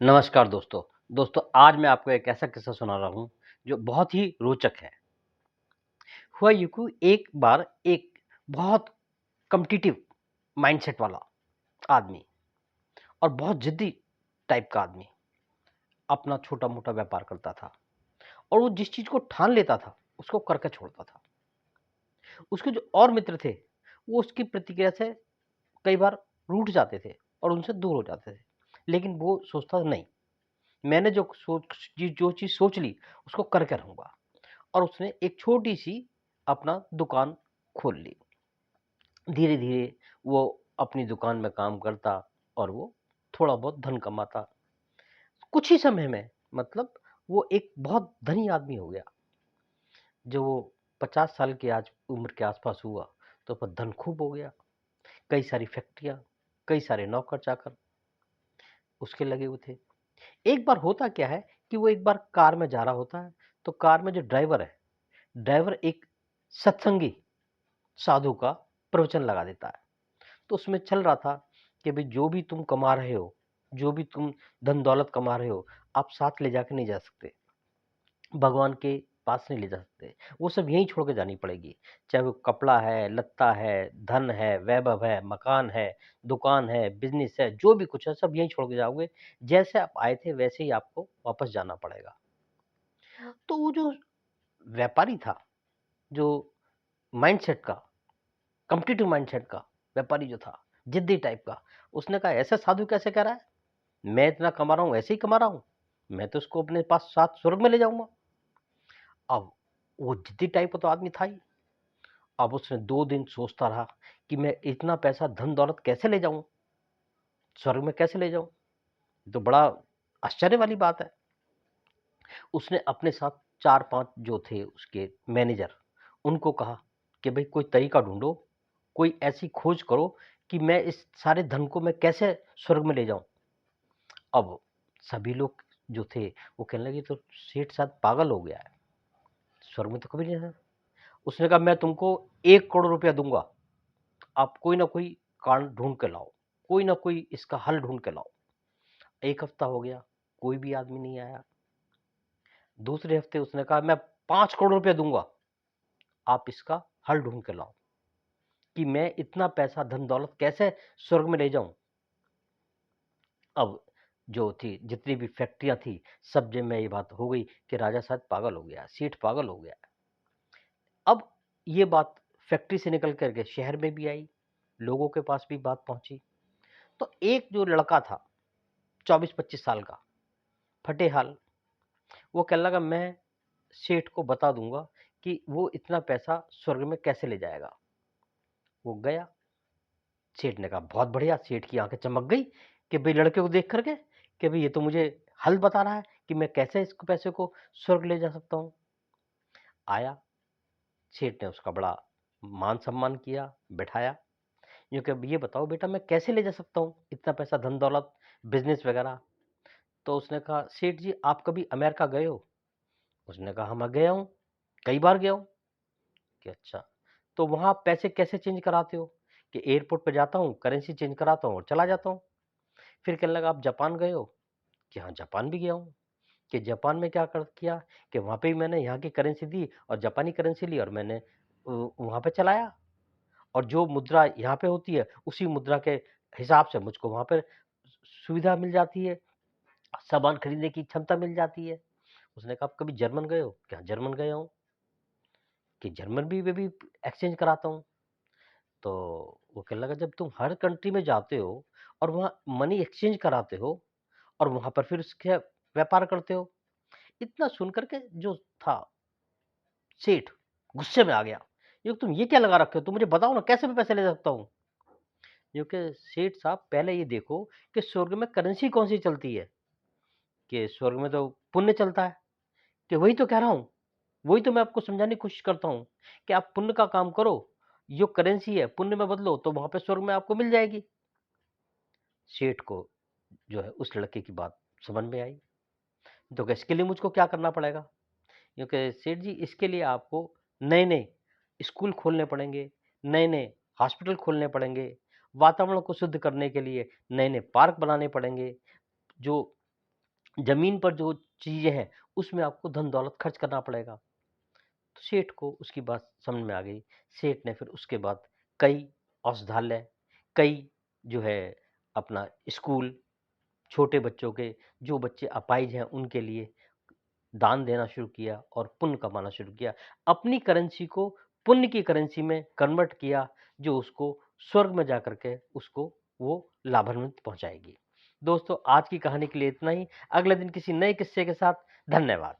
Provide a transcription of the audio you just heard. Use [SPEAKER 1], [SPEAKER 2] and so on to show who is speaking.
[SPEAKER 1] नमस्कार दोस्तों। दोस्तों आज मैं आपको एक ऐसा किस्सा सुना रहा हूँ जो बहुत ही रोचक है। हुआ यूँ कि एक बार एक बहुत कॉम्पिटिटिव माइंडसेट वाला आदमी और बहुत ज़िद्दी टाइप का आदमी अपना छोटा-मोटा व्यापार करता था और वो जिस चीज़ को ठान लेता था, उसको करके छोड़ता था। उसके जो और मित्र थे, वो उसकी प्रतिक्रिया से कई बार रूठ जाते थे और उनसे दूर हो जाते थे। लेकिन वो सोचता था नहीं, मैंने जो चीज़ सोच ली, उसको करके रहूँगा। और उसने एक छोटी-सी अपना दुकान खोल ली। धीरे-धीरे वो अपनी दुकान में काम करता और वो थोड़ा बहुत धन कमाता। कुछ ही समय में मतलब वो एक बहुत धनी आदमी हो गया। जब वो 50 साल की आज उम्र के आस-पास हुआ, तो फिर धन खूब हो गया। कई सारी फैक्ट्रियाँ, कई सारे नौकर-चाकर उसके लगे हुए थे। एक बार होता क्या है कि वो एक बार कार में जा रहा होता है, तो कार में जो ड्राइवर है, ड्राइवर एक सत्संगी साधु का प्रवचन लगा देता है। तो उसमें चल रहा था कि भई जो भी तुम कमा रहे हो, जो भी तुम धन-दौलत कमा रहे हो, आप साथ ले जाके नहीं जा सकते। भगवान के पास नहीं ले जा सकते। वो सब यहीं छोड़ के जानी पड़ेगी। चाहे वो कपड़ा है, लत्ता है, धन है, वैभव है, मकान है, दुकान है, बिज़नेस है, जो भी कुछ है सब यहीं छोड़ के जाओगे। जैसे आप आए थे वैसे ही आपको वापस जाना पड़ेगा। तो वो जो व्यापारी था, जो माइंडसेट का कॉम्पिटिटिव माइंडसेट का व्यापारी जो था, जिद्दी टाइप का, उसने कहा ऐसा साधु कैसे कह रहा है? मैं इतना कमा रहा हूँ, ऐसे ही कमा रहा हूँ। मैं तो इसको अपने पास साथ स्वर्ग में ले जाऊँगा। अब वो जिद्दी टाइप का तो आदमी था ही। अब उसने 2 दिन सोचता रहा कि मैं इतना पैसा धन-दौलत कैसे ले जाऊँ? स्वर्ग में कैसे ले जाऊँ? तो बड़ा आश्चर्य वाली बात है। उसने अपने साथ 4-5 जो थे उसके मैनेजर, उनको कहा कि भई कोई तरीका ढूँढो, कोई ऐसी खोज करो कि मैं इस सारे धन को मैं कैसे स्वर्ग में ले जाऊँ। अब सभी लोग जो थे वो कहने लगे तो सेठ शायद पागल हो गया है, स्वर्ग में तो कभी नहीं जाना। उसने कहा मैं तुमको 1 करोड़ रुपया दूँगा, आप कोई ना कोई कारण ढूँढ के लाओ, कोई ना कोई इसका हल ढूँढ के लाओ। 1 हफ्ता हो गया, कोई भी आदमी नहीं आया। दूसरे हफ्ते उसने कहा मैं 5 करोड़ रुपया दूँगा, आप इसका हल ढूँढ के लाओ कि मैं इतना पैसा धन-दौलत कैसे स्वर्ग में ले जाऊँ। अब जो थी जितनी भी फैक्ट्रियाँ थी, सब जगह में ये बात हो गई कि राजा शायद पागल हो गया है, सेठ पागल हो गया है। अब ये बात फैक्ट्री से निकल कर के शहर में भी आई, लोगों के पास भी बात पहुँची। तो एक जो लड़का था 24-25 साल का, फटेहाल, वो कहने लगा मैं सेठ को बता दूँगा कि वो इतना पैसा स्वर्ग में कैसे ले जाएगा। वो गया, सेठ ने कहा बहुत बढ़िया, सेठ की आँखें चमक गई कि भई लड़के को देख कर के कि भई ये तो मुझे हल बता रहा है कि मैं कैसे इस पैसे को स्वर्ग ले जा सकता हूँ। आया, सेठ ने उसका बड़ा मान-सम्मान किया, बिठाया, यूँ कि अब ये बताओ बेटा मैं कैसे ले जा सकता हूँ इतना पैसा धन-दौलत, बिज़नेस वग़ैरह? तो उसने कहा सेठ जी आप कभी अमेरिका गए हो? उसने कहा हाँ, मैं गया हूँ, कई बार गया हूँ। कि अच्छा, तो वहाँ आप पैसे कैसे चेंज कराते हो? कि एयरपोर्ट पे जाता हूँ, करेंसी चेंज कराता हूँ और चला जाता हूँ। फिर कहने लगा आप जापान गए हो? कि हाँ, जापान भी गया हूँ। कि जापान में क्या कर किया कि वहाँ पे भी मैंने यहाँ की करेंसी दी और जापानी करेंसी ली और मैंने वहाँ पे चलाया और जो मुद्रा यहाँ पे होती है, उसी मुद्रा के हिसाब से मुझको वहाँ पे सुविधा मिल जाती है, सामान खरीदने की क्षमता मिल जाती है। उसने कहा आप कभी जर्मन गए हो? कि हाँ, जर्मन गया हूँ। कि जर्मन भी में भी एक्सचेंज कराता हूँ। तो वो कहने लगा जब तुम हर कंट्री में जाते हो और वहाँ मनी एक्सचेंज कराते हो और वहाँ पर फिर उसके व्यापार करते हो। इतना सुन कर के जो था सेठ गुस्से में आ गया। ये तुम ये क्या लगा रखे हो? तुम मुझे बताओ ना कैसे मैं पैसे ले सकता हूँ? क्योंकि सेठ साहब पहले ये देखो कि स्वर्ग में करेंसी कौन-सी चलती है? कि स्वर्ग में तो पुण्य चलता है। कि वही तो कह रहा हूँ। वही तो मैं आपको समझाने की कोशिश करता हूँ कि आप पुण्य का काम करो, जो करेंसी है पुण्य में बदलो तो वहाँ पे स्वर्ग में आपको मिल जाएगी। सेठ को जो है उस लड़के की बात समझ में आई। तो क्या इसके लिए मुझको क्या करना पड़ेगा? क्योंकि सेठ जी इसके लिए आपको नए-नए स्कूल खोलने पड़ेंगे, नए-नए हॉस्पिटल खोलने पड़ेंगे, वातावरण को शुद्ध करने के लिए नए-नए पार्क बनाने पड़ेंगे, जो ज़मीन पर जो चीज़ें हैं, उसमें आपको धन-दौलत खर्च करना पड़ेगा। तो सेठ को उसकी बात समझ में आ गई। सेठ ने फिर उसके बाद कई औषधालय, कई जो है अपना स्कूल, छोटे बच्चों के जो बच्चे अपाहिज हैं, उनके लिए दान देना शुरू किया और पुण्य कमाना शुरू किया। अपनी करेंसी को पुण्य की करेंसी में कन्वर्ट किया, जो उसको स्वर्ग में जाकर के उसको वो लाभान्वित पहुँचाएगी। दोस्तों, आज की कहानी के लिए इतना ही। अगले दिन किसी नए किस्से के साथ धन्यवाद।